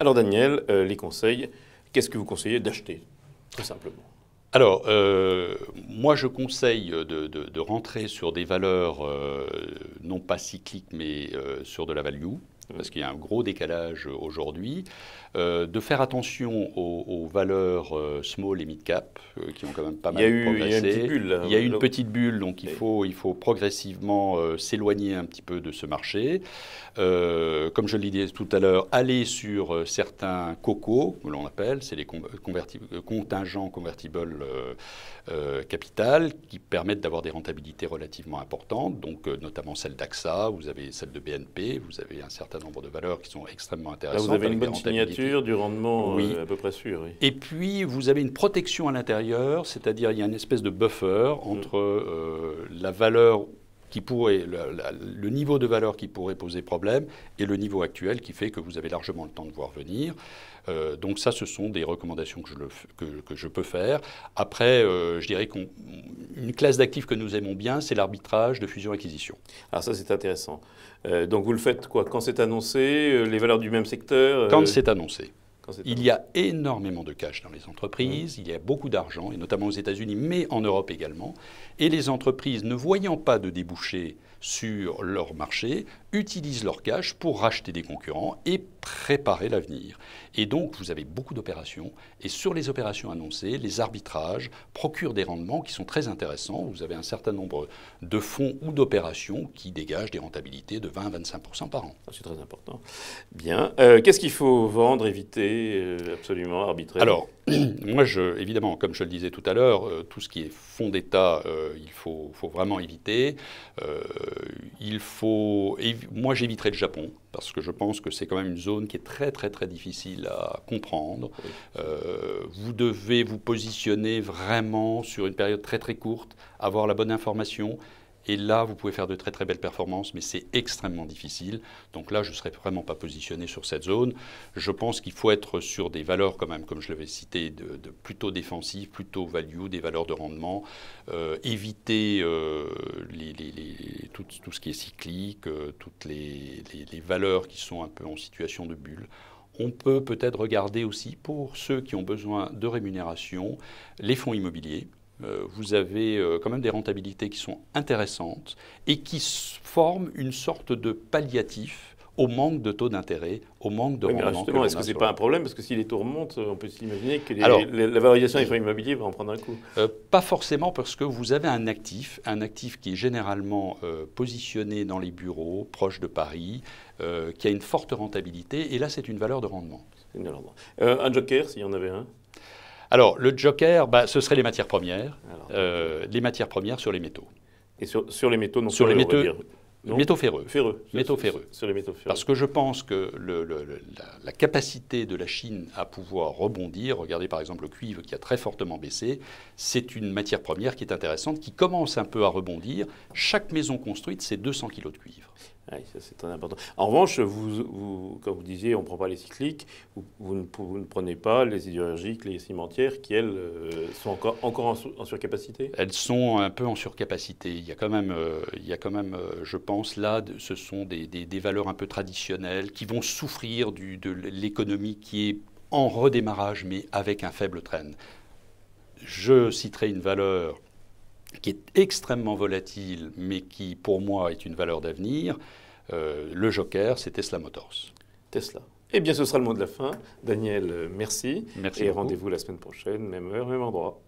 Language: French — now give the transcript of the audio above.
Alors Daniel, les conseils, qu'est-ce que vous conseillez d'acheter, très simplement? Alors, moi je conseille de rentrer sur des valeurs non pas cycliques mais sur de la value, parce qu'il y a un gros décalage aujourd'hui, de faire attention aux valeurs small et mid cap, qui ont quand même pas mal Il y a une petite progressé. bulle là. Il y a une petite bulle, donc Oui. il faut progressivement s'éloigner un petit peu de ce marché. Comme je le disais tout à l'heure, aller sur certains COCO, que l'on appelle, c'est les contingents convertibles capital, qui permettent d'avoir des rentabilités relativement importantes, donc notamment celle d'AXA, vous avez celle de BNP, vous avez un certain nombre de valeurs qui sont extrêmement Là, intéressantes. vous avez une avec des bonne rentabilités. signature, du rendement Oui. à peu près sûr. Oui. Et puis, vous avez une protection à l'intérieur, c'est-à-dire il y a une espèce de buffer entre la valeur qui pourrait, le niveau de valeur qui pourrait poser problème et le niveau actuel qui fait que vous avez largement le temps de voir venir. Donc ça, ce sont des recommandations que je peux faire. Après, je dirais qu'une classe d'actifs que nous aimons bien, c'est l'arbitrage de fusion-acquisition. Alors ça, c'est intéressant. Donc vous le faites quoi? Quand c'est annoncé, les valeurs du même secteur? Quand c'est annoncé. Quand c'est Il annoncé. y a énormément de cash dans les entreprises, il y a beaucoup d'argent, et notamment aux États-Unis, mais en Europe également. Et les entreprises, ne voyant pas de débouchés sur leur marché, utilisent leur cash pour racheter des concurrents et préparer l'avenir. Et donc, vous avez beaucoup d'opérations. Et sur les opérations annoncées, les arbitrages procurent des rendements qui sont très intéressants. Vous avez un certain nombre de fonds ou d'opérations qui dégagent des rentabilités de 20 à 25% par an. C'est très important. Bien. Qu'est-ce qu'il faut vendre, éviter, absolument, arbitrer? Alors, moi, évidemment, comme je le disais tout à l'heure, tout ce qui est fonds d'État, il faut vraiment éviter. Moi, j'éviterai le Japon, parce que je pense que c'est quand même une zone qui est très, très, très difficile à comprendre. Oui. Vous devez vous positionner vraiment sur une période très, très courte, avoir la bonne information. Et là, vous pouvez faire de très très belles performances, mais c'est extrêmement difficile. Donc là, je ne serais vraiment pas positionné sur cette zone. Je pense qu'il faut être sur des valeurs quand même, comme je l'avais cité, de plutôt défensives, plutôt value, des valeurs de rendement. Éviter tout ce qui est cyclique, toutes les valeurs qui sont un peu en situation de bulle. On peut peut-être regarder aussi, pour ceux qui ont besoin de rémunération, les fonds immobiliers. Vous avez quand même des rentabilités qui sont intéressantes et qui forment une sorte de palliatif au manque de taux d'intérêt, au manque de Oui, mais alors rendement. justement, est-ce que ce n'est pas un problème? Parce que si les taux remontent, on peut s'imaginer que Alors, la valorisation des fonds immobiliers va en prendre un coup. Pas forcément, parce que vous avez un actif qui est généralement positionné dans les bureaux, proche de Paris, qui a une forte rentabilité, et là c'est une valeur de rendement. Un joker, s'il y en avait un? Alors, le joker, ce serait les matières premières. Alors, les matières premières sur les métaux. Et sur les métaux, non Sur les ferreux, on va métaux, dire. Non métaux ferreux. Ferreux. Métaux ferreux. Sur les métaux ferreux. Parce que je pense que la capacité de la Chine à pouvoir rebondir, regardez par exemple le cuivre qui a très fortement baissé, c'est une matière première qui est intéressante, qui commence un peu à rebondir. Chaque maison construite, c'est 200 kg de cuivre. Oui, ça c'est très important. En revanche, comme vous disiez, on ne prend pas les cycliques, vous ne prenez pas les sidérurgiques, les cimentières qui, elles, sont encore en surcapacité? Elles sont un peu en surcapacité. Il y a quand même, je pense, là, ce sont des valeurs un peu traditionnelles qui vont souffrir de l'économie qui est en redémarrage, mais avec un faible train. Je citerai une valeur qui est extrêmement volatile, mais qui, pour moi, est une valeur d'avenir. Le joker, c'est Tesla Motors. Tesla. Eh bien, ce sera le mot de la fin. Daniel, merci. Merci Et beaucoup. rendez-vous la semaine prochaine, même heure, même endroit.